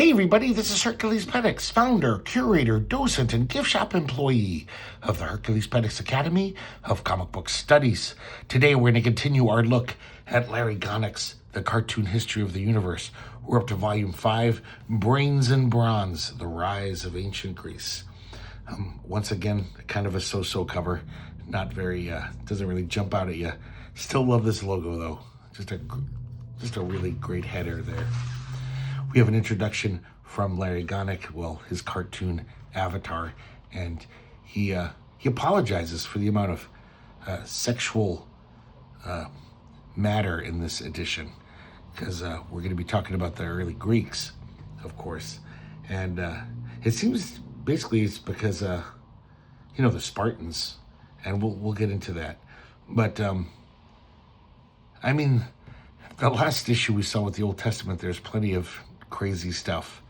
Hey everybody, this is herculespetix, founder, curator, docent, and gift shop employee of the herculespetix Academy of Comic Book Studies. Today we're going to continue our look at Larry Gonnick's The Cartoon History of the Universe. We're up to Volume 5, Brains and Bronze, The Rise of Ancient Greece. Once again, kind of a so-so cover. Not very, doesn't really jump out at you. Still love this logo though. Just a really great header there. We have an introduction from Larry Gonnick, well, his cartoon avatar, and he apologizes for the amount of sexual matter in this edition, because we're going to be talking about the early Greeks, of course, and it seems basically it's because the Spartans, and we'll get into that, but I mean, the last issue we saw with the Old Testament, there's plenty of crazy stuff.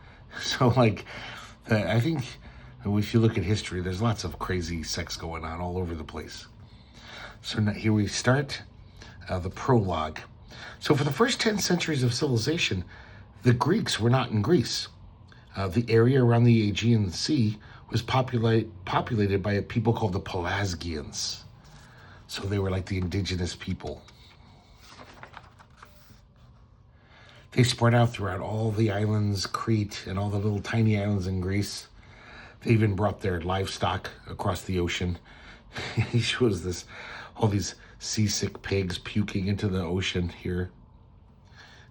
So I think if you look at history, there's lots of crazy sex going on all over the place. So now here we start the prologue. So for the first 10 centuries of civilization, the Greeks were not in Greece. The area around the Aegean Sea was populated by a people called the Pelasgians. So they were like the indigenous people. They spread out throughout all the islands, Crete, and all the little tiny islands in Greece. They even brought their livestock across the ocean. He shows all these seasick pigs puking into the ocean here.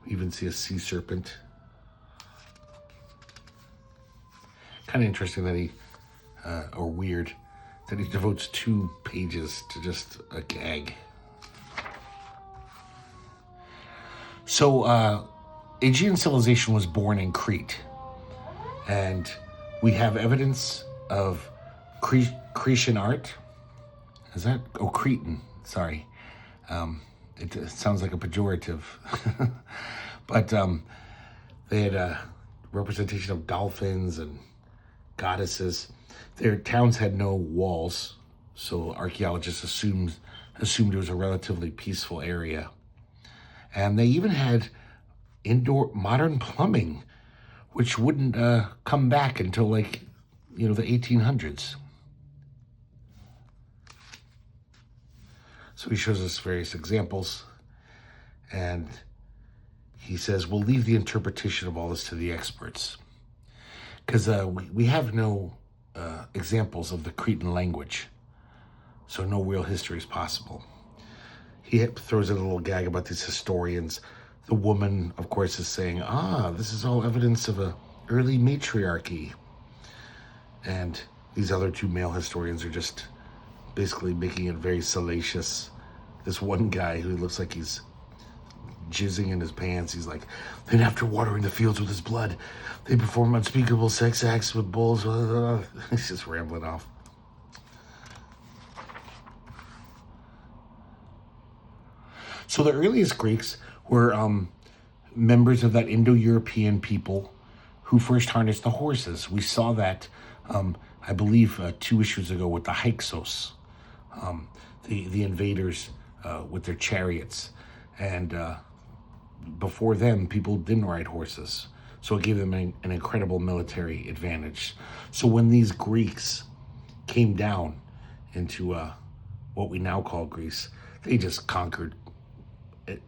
We even see a sea serpent. Kind of interesting that or weird, that he devotes 2 pages to just a gag. So, Aegean civilization was born in Crete, and we have evidence of Cretan art. Is that? Oh, Cretan, sorry. It sounds like a pejorative. But they had a representation of dolphins and goddesses. Their towns had no walls, so archaeologists assumed it was a relatively peaceful area. And they even had indoor modern plumbing, which wouldn't come back until the 1800s. So he shows us various examples, and he says we'll leave the interpretation of all this to the experts, because we have no examples of the Cretan language, so no real history is possible. He throws in a little gag about these historians. The woman, of course, is saying, this is all evidence of an early matriarchy. And these other 2 male historians are just basically making it very salacious. This one guy who looks like he's jizzing in his pants, he's like, then after watering the fields with his blood, they perform unspeakable sex acts with bulls. He's just rambling off. So the earliest Greeks were members of that Indo-European people who first harnessed the horses. We saw that, I believe, 2 issues ago with the Hyksos, the invaders with their chariots. And before them, people didn't ride horses. So it gave them an incredible military advantage. So when these Greeks came down into what we now call Greece, they just conquered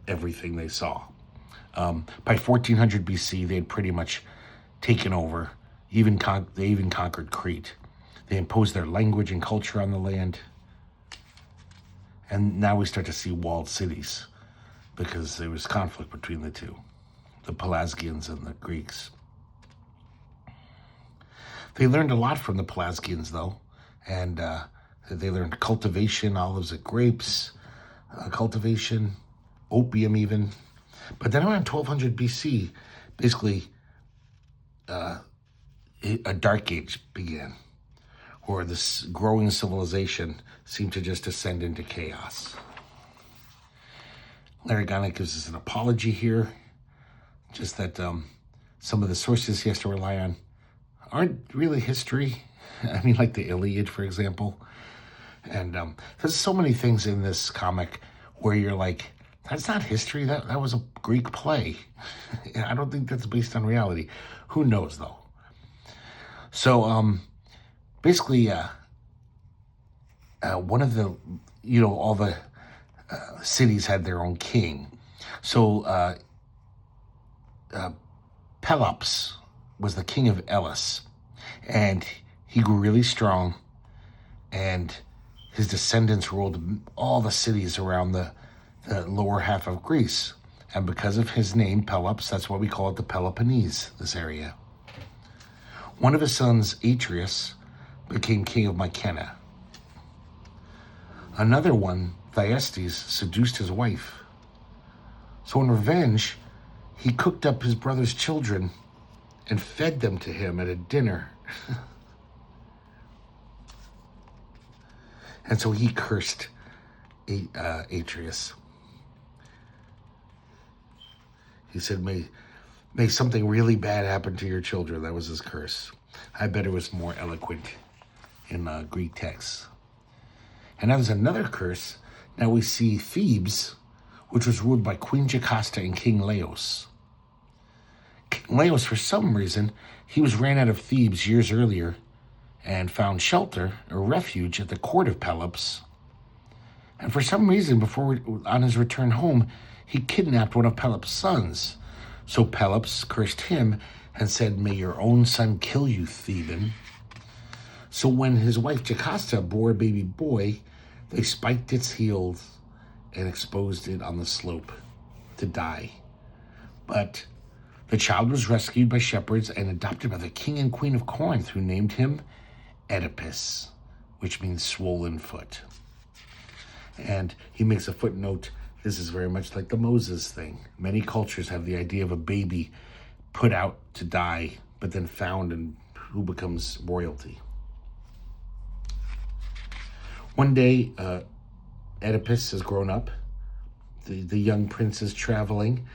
everything they saw. By 1400 BC, they had pretty much taken over. They even conquered Crete. They imposed their language and culture on the land. And now we start to see walled cities, because there was conflict between the two, the Pelasgians and the Greeks. They learned a lot from the Pelasgians, though, and they learned cultivation, olives and grapes, cultivation, opium even. But then around 1200 BC, basically a dark age began, where this growing civilization seemed to just descend into chaos. Larry Gonnick gives us an apology here, just that some of the sources he has to rely on aren't really history. I mean, like the Iliad, for example. And there's so many things in this comic where you're like, That's not history. That was a Greek play. I don't think that's based on reality. Who knows, though? So, basically, one of the, all the cities had their own king. So, Pelops was the king of Elis, and he grew really strong, and his descendants ruled all the cities around the lower half of Greece. And because of his name, Pelops, that's why we call it the Peloponnese, this area. One of his sons, Atreus, became king of Mycena. Another one, Thyestes, seduced his wife. So in revenge, he cooked up his brother's children and fed them to him at a dinner. And so he cursed Atreus. He said, may something really bad happen to your children. That was his curse. I bet it was more eloquent in Greek texts. And now there's another curse. Now we see Thebes, which was ruled by Queen Jocasta and King Laos. King Laos, for some reason, he was ran out of Thebes years earlier and found shelter or refuge at the court of Pelops. And for some reason, on his return home, he kidnapped one of Pelops' sons. So Pelops cursed him and said, "May your own son kill you, Theban." So when his wife Jocasta bore a baby boy, they spiked its heels and exposed it on the slope to die. But the child was rescued by shepherds and adopted by the king and queen of Corinth, who named him Oedipus, which means swollen foot. And he makes a footnote. This is very much like the Moses thing. Many cultures have the idea of a baby put out to die, but then found, and who becomes royalty. One day, Oedipus has grown up. The young prince is traveling,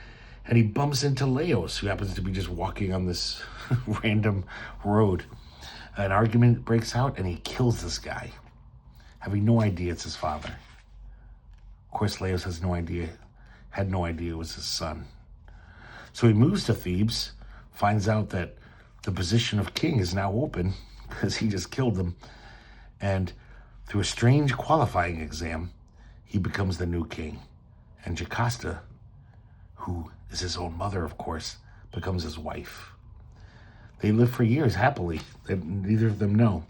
and he bumps into Laos, who happens to be just walking on this random road. An argument breaks out, and he kills this guy, having no idea it's his father. Of course, Laos had no idea it was his son. So he moves to Thebes, finds out that the position of king is now open because he just killed them. And through a strange qualifying exam, he becomes the new king. And Jocasta, who is his own mother, of course, becomes his wife. They live for years happily. Neither of them know.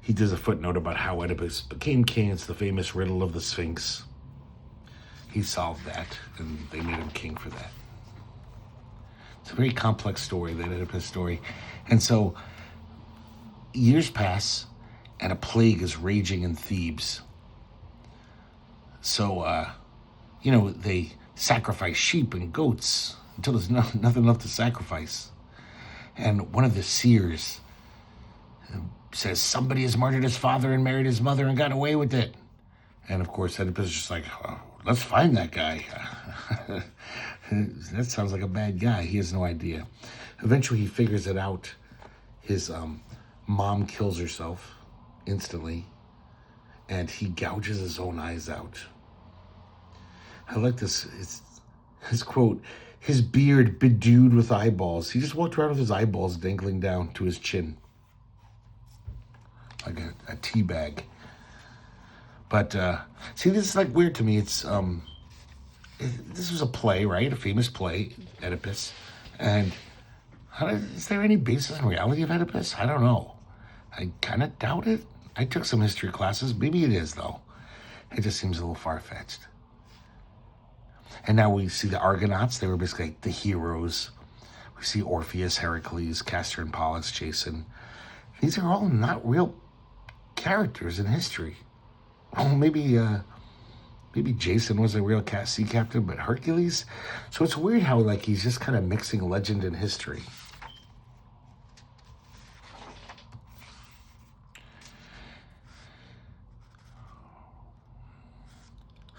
He does a footnote about how Oedipus became king. It's the famous riddle of the Sphinx. He solved that, and they made him king for that. It's a very complex story, that Oedipus story. And so years pass, and a plague is raging in Thebes. So, they sacrifice sheep and goats until there's nothing left to sacrifice. And one of the seers says, somebody has murdered his father and married his mother and got away with it. And of course, Oedipus is just like, oh, let's find that guy. That sounds like a bad guy. He has no idea. Eventually, he figures it out. His mom kills herself instantly, and he gouges his own eyes out. I like this. His quote, his beard bedewed with eyeballs. He just walked around with his eyeballs dangling down to his chin, like a tea bag. But see, this is like weird to me. It's this was a play, right? A famous play, Oedipus. And is there any basis in reality of Oedipus? I don't know. I kind of doubt it. I took some history classes. Maybe it is, though. It just seems a little far-fetched. And now we see the Argonauts. They were basically like the heroes. We see Orpheus, Heracles, Castor and Pollux, Jason. These are all not real characters in history. Oh, maybe Jason was a real sea captain, but Hercules? So it's weird how he's just kind of mixing legend and history.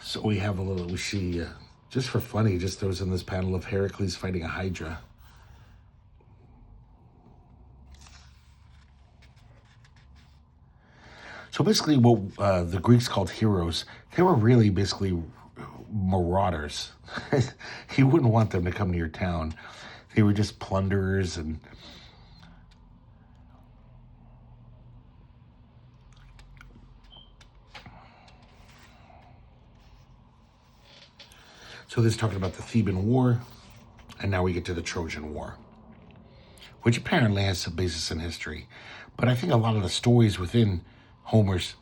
So we see, just for funny, just throws in this panel of Heracles fighting a Hydra. So basically what the Greeks called heroes, they were really basically marauders. You wouldn't want them to come to your town. They were just plunderers and so this is talking about the Theban War, and now we get to the Trojan War, which apparently has some basis in history. But I think a lot of the stories within Homer's,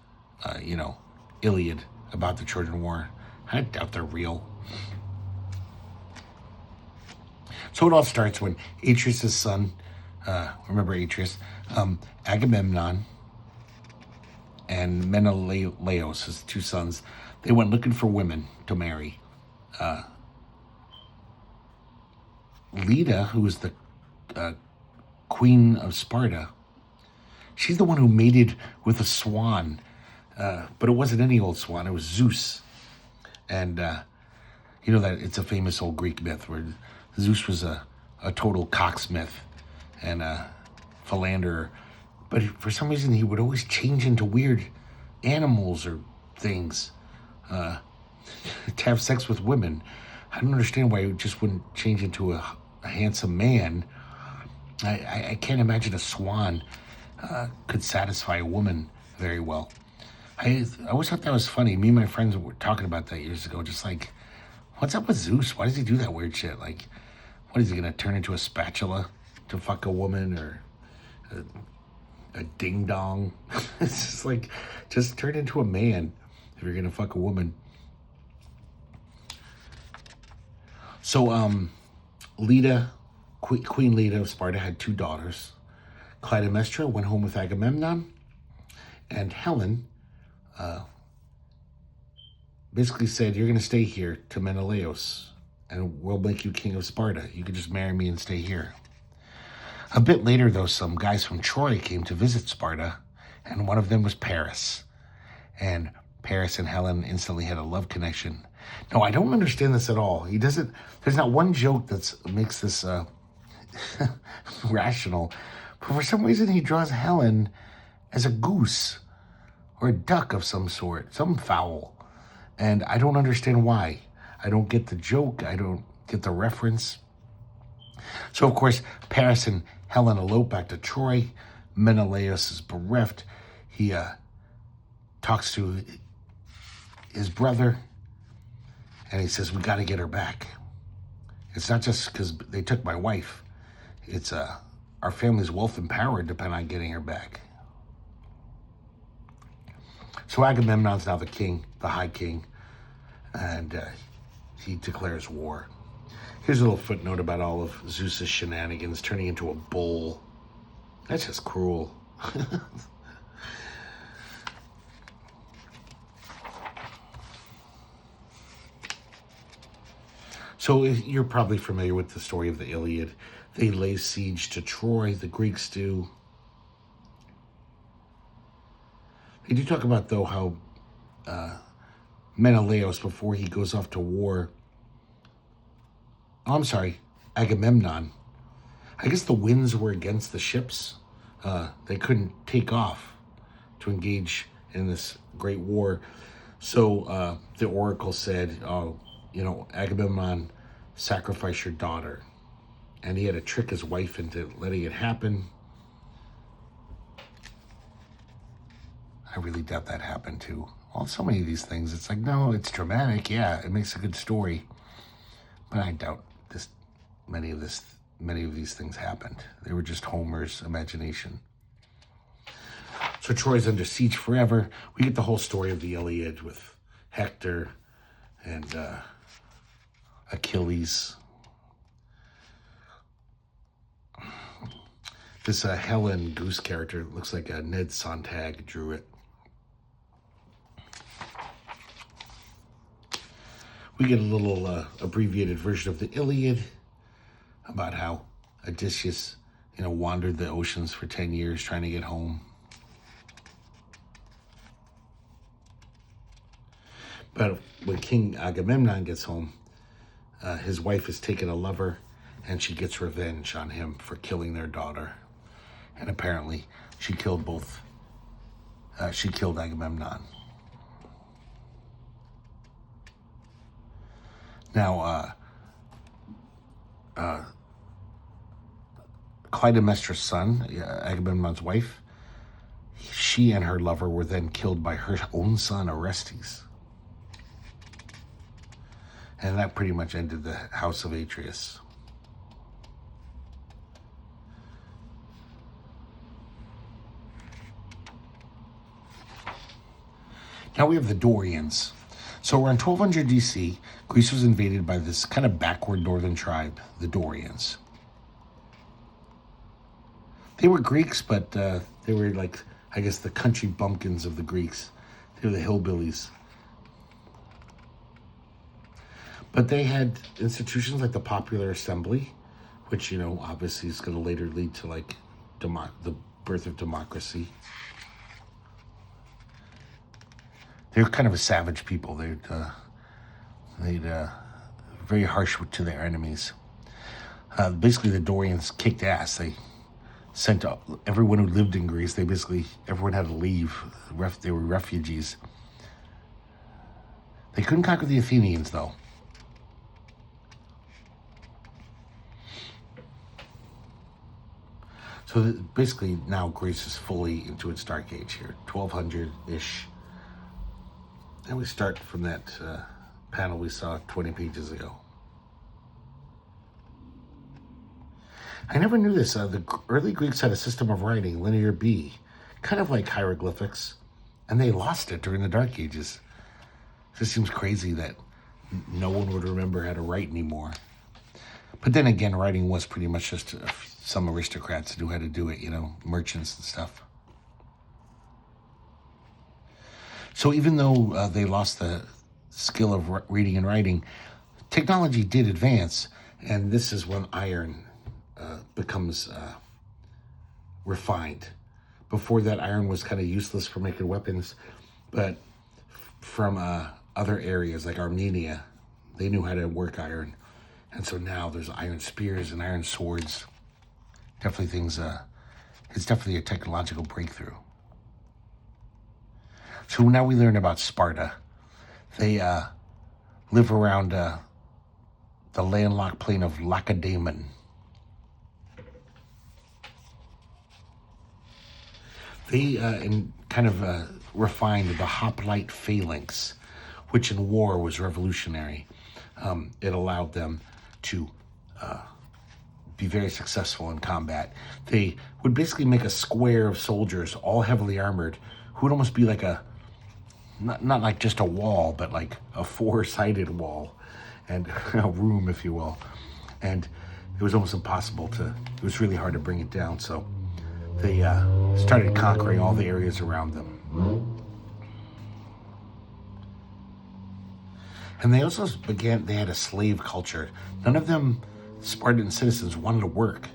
Iliad about the Trojan War, I doubt they're real. So it all starts when Atreus' son, remember Atreus, Agamemnon, and Menelaus, his two sons, they went looking for women to marry. Leda, who was the queen of Sparta, she's the one who mated with a swan, but it wasn't any old swan, it was Zeus. And you know that it's a famous old Greek myth where Zeus was a total cocksmith and a philanderer, but for some reason he would always change into weird animals or things to have sex with women. I don't understand why he just wouldn't change into a handsome man. I can't imagine a swan could satisfy a woman very well. I always thought that was funny. Me and my friends were talking about that years ago, just like, what's up with Zeus? Why does he do that weird shit? Like, what is he gonna turn into a spatula to fuck a woman, or a ding dong? It's just like, just turn into a man if you're gonna fuck a woman. So, Leda, Queen Leda of Sparta, had two daughters. Clytemnestra went home with Agamemnon, and Helen basically said, you're going to stay here to Menelaus, and we'll make you king of Sparta. You can just marry me and stay here. A bit later, though, some guys from Troy came to visit Sparta, and one of them was Paris. And Paris and Helen instantly had a love connection. No, I don't understand this at all. There's not one joke that makes this rational. But for some reason, he draws Helen as a goose or a duck of some sort, some fowl. And I don't understand why. I don't get the joke. I don't get the reference. So, of course, Paris and Helen elope back to Troy. Menelaus is bereft. He talks to his brother, and he says, we got to get her back. It's not just because they took my wife. It's our family's wealth and power depend on getting her back. So Agamemnon's now the king, the high king, and he declares war. Here's a little footnote about all of Zeus's shenanigans, turning into a bull. That's just cruel. So you're probably familiar with the story of the Iliad. They lay siege to Troy, the Greeks do. They do talk about, though, how Menelaus, before he goes off to war, Agamemnon, I guess the winds were against the ships. They couldn't take off to engage in this great war. So the oracle said, Agamemnon, sacrifice your daughter. And he had to trick his wife into letting it happen. I really doubt that happened too. Well, so many of these things, it's like, no, it's dramatic. Yeah, it makes a good story. But I doubt many of these things happened. They were just Homer's imagination. So Troy's under siege forever. We get the whole story of the Iliad with Hector and Achilles. This Helen Goose character looks like Ned Sontag drew it. We get a little abbreviated version of the Iliad about how Odysseus, wandered the oceans for 10 years trying to get home. But when King Agamemnon gets home, his wife has taken a lover, and she gets revenge on him for killing their daughter. And apparently, she killed Agamemnon. Now, Clytemnestra's son, Agamemnon's wife, she and her lover were then killed by her own son, Orestes. And that pretty much ended the house of Atreus. Now we have the Dorians. So around 1200 DC, Greece was invaded by this kind of backward northern tribe, the Dorians. They were Greeks, but they were like, I guess, the country bumpkins of the Greeks. They were the hillbillies. But they had institutions like the Popular Assembly, which, you know, obviously is going to later lead to like the birth of democracy. They were kind of a savage people. They'd very harsh to their enemies. Basically, the Dorians kicked ass. They sent everyone who lived in Greece. Everyone had to leave. They were refugees. They couldn't conquer the Athenians, though. So basically, now Greece is fully into its dark age here, 1200-ish. And we start from that panel we saw 20 pages ago. I never knew this. The early Greeks had a system of writing, linear B, kind of like hieroglyphics, and they lost it during the Dark Ages. It just seems crazy that no one would remember how to write anymore. But then again, writing was pretty much just some aristocrats knew how to do it, you know, merchants and stuff. So even though they lost the skill of reading and writing, technology did advance, and this is when iron becomes refined. Before that, iron was kind of useless for making weapons, but from other areas like Armenia, they knew how to work iron. And so now there's iron spears and iron swords. It's definitely a technological breakthrough. So now we learn about Sparta. They live around the landlocked plain of Lacedaemon. They refined the hoplite phalanx, which in war was revolutionary. It allowed them to be very successful in combat. They would basically make a square of soldiers, all heavily armored, who would almost be like not like just a wall, but like a four-sided wall and a room, if you will. And it was almost impossible it was really hard to bring it down. So they started conquering all the areas around them. And they also they had a slave culture. None of them Spartan citizens wanted to work.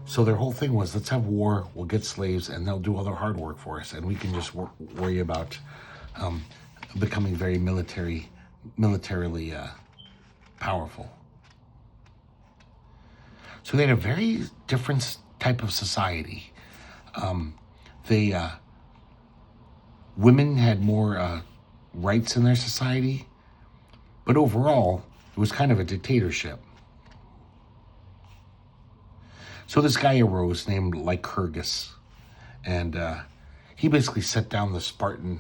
So their whole thing was, let's have war, we'll get slaves, and they'll do all the hard work for us, and we can just worry about becoming very militarily powerful. So they had a very different type of society. Women had more rights in their society, but overall, it was kind of a dictatorship. So this guy arose named Lycurgus, and he basically set down the Spartan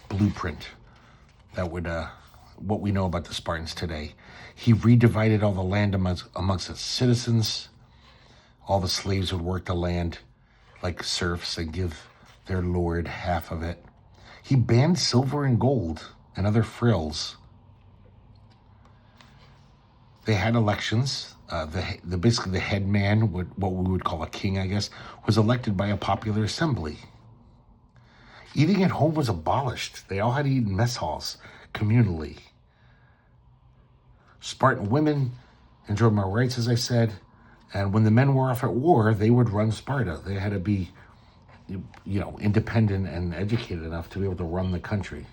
blueprint that would, what we know about the Spartans today. He redivided all the land amongst its citizens. All the slaves would work the land like serfs and give their lord half of it. He banned silver and gold and other frills. They had elections. Basically the head man, what we would call a king, I guess, was elected by a popular assembly. Eating at home was abolished. They all had to eat in mess halls, communally. Spartan women enjoyed more rights, as I said, and when the men were off at war, they would run Sparta. They had to be, independent and educated enough to be able to run the country.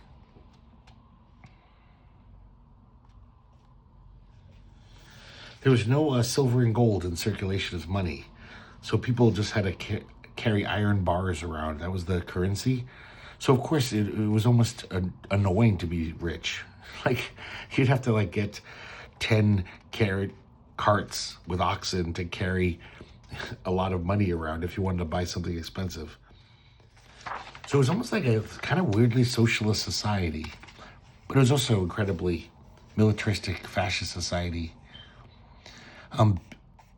There was no silver and gold in circulation as money. So people just had to carry iron bars around. That was the currency. So, of course, it was almost annoying to be rich. Like, you'd have to like get 10 carts with oxen to carry a lot of money around if you wanted to buy something expensive. So it was almost like a kind of weirdly socialist society, but it was also incredibly militaristic, fascist society.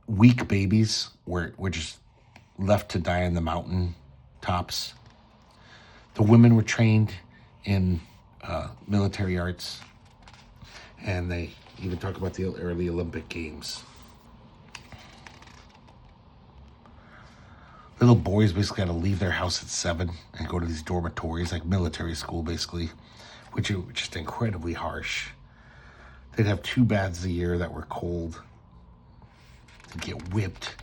Weak babies were just left to die on the mountain tops. The women were trained in military arts, and they even talk about the early Olympic Games. Little boys basically had to leave their house at 7 and go to these dormitories, like military school basically, which are just incredibly harsh. They'd have 2 baths a year that were cold. They'd get whipped.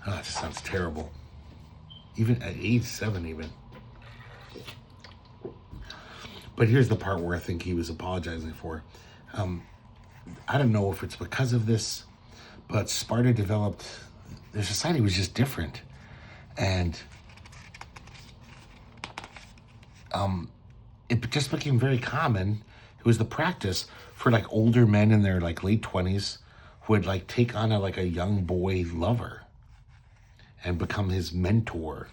Oh, it just sounds terrible. Even at age 7 even. But here's the part where I think he was apologizing for. I don't know if it's because of this, but Sparta developed, their society was just different. And it just became very common. It was the practice for like older men in their like late 20s who would like take on a young boy lover and become his mentor.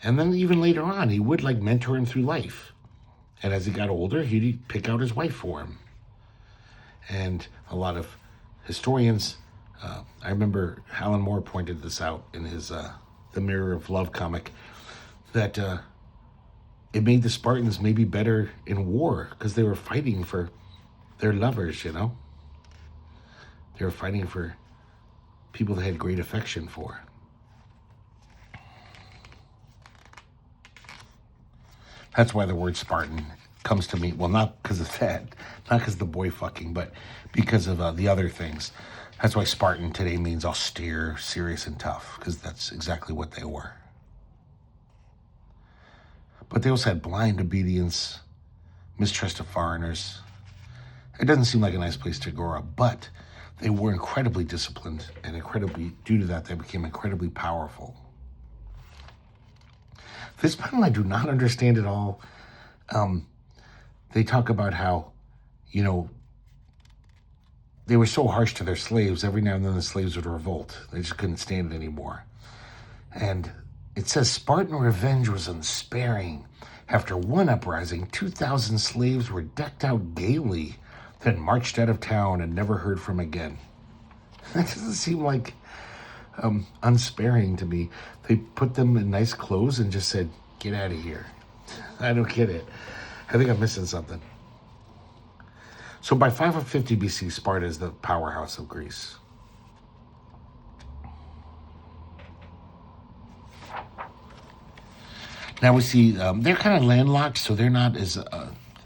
And then even later on, he would like mentor him through life. And as he got older, he'd pick out his wife for him. And a lot of historians, I remember Helen pointed this out in his The Mirror of Love comic, that it made the Spartans maybe better in war because they were fighting for their lovers, you know? They were fighting for people they had great affection for. That's why the word Spartan comes to me. Well, not because of that, not because of the boy fucking, but because of the other things. That's why Spartan today means austere, serious, and tough, because that's exactly what they were. But they also had blind obedience, mistrust of foreigners. It doesn't seem like a nice place to grow up, but they were incredibly disciplined, and due to that, they became incredibly powerful. This panel I do not understand at all. They talk about how, they were so harsh to their slaves, every now and then the slaves would revolt. They just couldn't stand it anymore. And it says Spartan revenge was unsparing. After one uprising, 2,000 slaves were decked out gaily, then marched out of town and never heard from again. That doesn't seem like unsparing to me. They put them in nice clothes and just said, get out of here. I don't get it. I think I'm missing something. So by 550 BC, Sparta is the powerhouse of Greece. Now we see they're kind of landlocked, so they're not as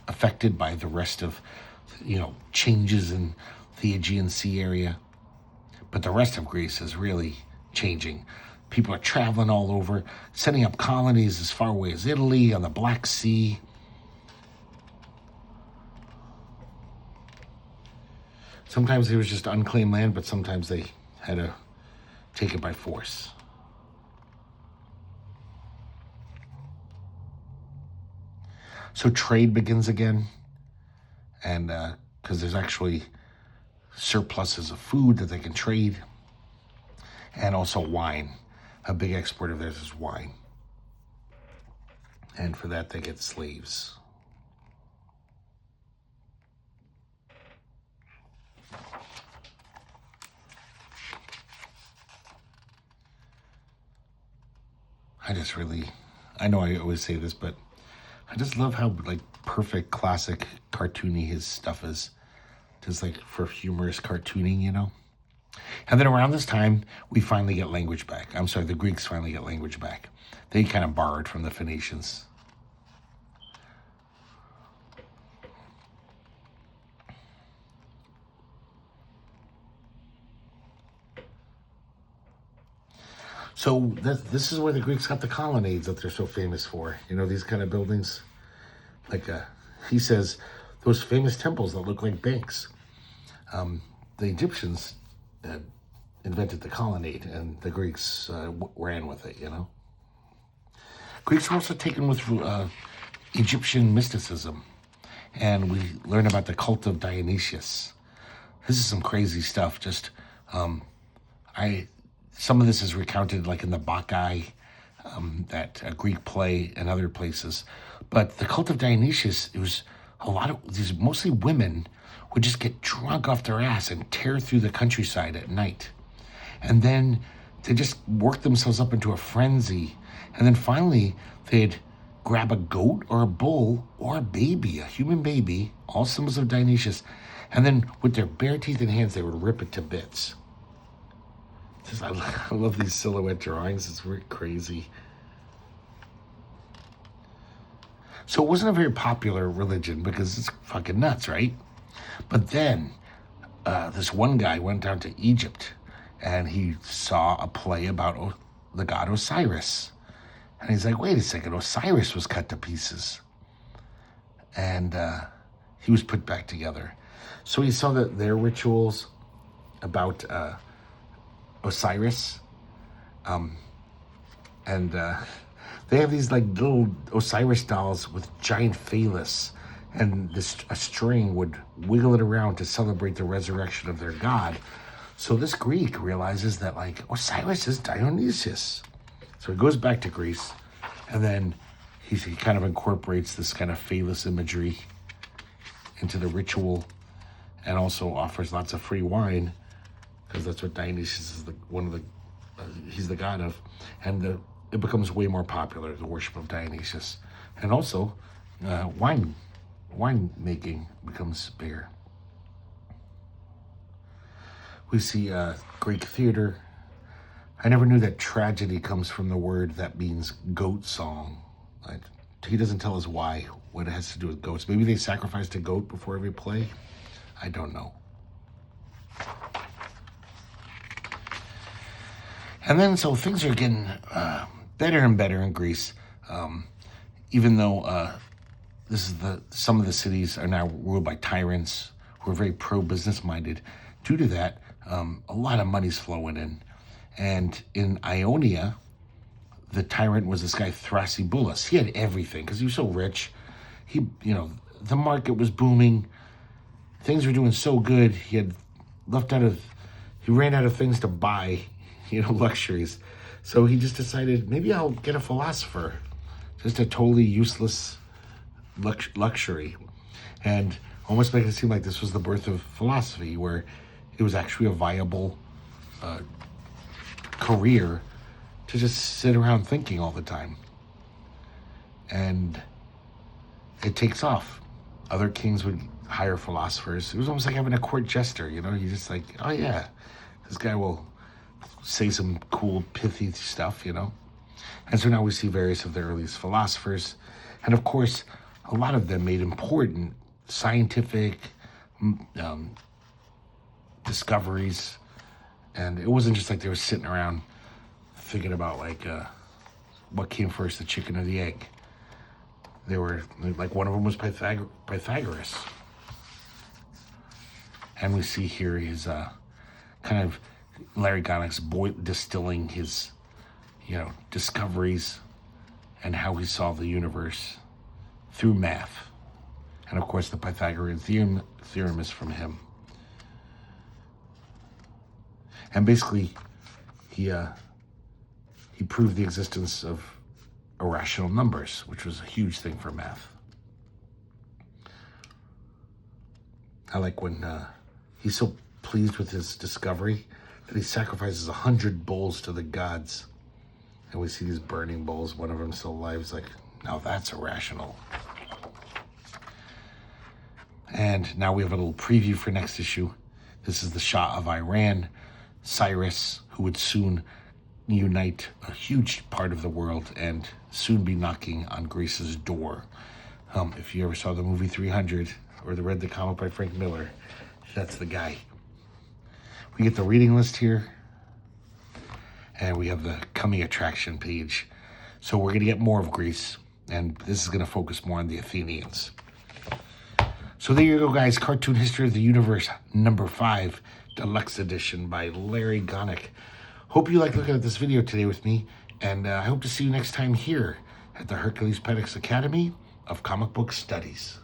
affected by the rest of, changes in the Aegean Sea area. But the rest of Greece is really changing. People are traveling all over, setting up colonies as far away as Italy, on the Black Sea. Sometimes it was just unclaimed land, but sometimes they had to take it by force. So trade begins again, and because there's actually surpluses of food that they can trade, and also wine. A big export of theirs is wine. And for that, they get slaves. I know I always say this, but I just love how perfect, classic, cartoony his stuff is. Just for humorous cartooning, And then around this time, we finally get language back. I'm sorry, the Greeks finally get language back. They kind of borrowed from the Phoenicians. So this is where the Greeks got the colonnades that they're so famous for. These kind of buildings. He says, those famous temples that look like banks. The Egyptians invented the colonnade, and the Greeks ran with it, Greeks were also taken with Egyptian mysticism. and we learn about the cult of Dionysius. This is some crazy stuff. Just some of this is recounted like in the Bacchae, that Greek play and other places. But the cult of Dionysius, it was a lot of these mostly women would just get drunk off their ass and tear through the countryside at night. And then they just work themselves up into a frenzy. And then finally they'd grab a goat or a bull or a baby, a human baby, all symbols of Dionysius, and then with their bare teeth and hands, they would rip it to bits. I love these silhouette drawings. It's really crazy. So it wasn't a very popular religion because it's fucking nuts, right? But then this one guy went down to Egypt and he saw a play about the god Osiris. And he's like, wait a second, Osiris was cut to pieces. And he was put back together. So he saw that their rituals about Osiris, and they have these like little Osiris dolls with giant phallus, and a string would wiggle it around to celebrate the resurrection of their god. So this Greek realizes that like Osiris is Dionysius. So he goes back to Greece, and then he kind of incorporates this kind of phallus imagery into the ritual, and also offers lots of free wine, because that's what Dionysius is he's the god of, and it becomes way more popular, the worship of Dionysius, and also wine making becomes bigger. We see Greek theater. I never knew that tragedy comes from the word that means goat song. He doesn't tell us why, what it has to do with goats. Maybe they sacrificed a goat before every play. I don't know. And then, so things are getting better and better in Greece, even though some of the cities are now ruled by tyrants who are very pro-business minded. Due to that, a lot of money's flowing in. And in Ionia, the tyrant was this guy Thrasybulus. He had everything because he was so rich. The market was booming. Things were doing so good. He ran out of things to buy, luxuries. So he just decided, maybe I'll get a philosopher. Just a totally useless luxury. And almost make it seem like this was the birth of philosophy, where it was actually a viable career to just sit around thinking all the time. And it takes off. Other kings would hire philosophers. It was almost like having a court jester, you just like, oh yeah, this guy will say some cool, pithy stuff, And so now we see various of the earliest philosophers. And of course, a lot of them made important scientific discoveries. And it wasn't just like they were sitting around thinking about what came first, the chicken or the egg. They were like, one of them was Pythagoras. And we see here his kind of Larry Gonnick's distilling his, discoveries and how he solved the universe through math. And of course, the Pythagorean theorem is from him. And basically, he proved the existence of irrational numbers, which was a huge thing for math. I like when he's so pleased with his discovery that he sacrifices 100 bulls to the gods. And we see these burning bulls, one of them still alive. He's like, now that's irrational. And now we have a little preview for next issue. This is the Shah of Iran, Cyrus, who would soon unite a huge part of the world and soon be knocking on Greece's door. If you ever saw the movie 300 or read the comic by Frank Miller, that's the guy. We get the reading list here, and we have the coming attraction page. So we're going to get more of Greece, and this is going to focus more on the Athenians. So there you go, guys. Cartoon History of the Universe, number 5, Deluxe Edition by Larry Gonnick. Hope you like looking at this video today with me, and I hope to see you next time here at the herculespetix Academy of Comic Book Studies.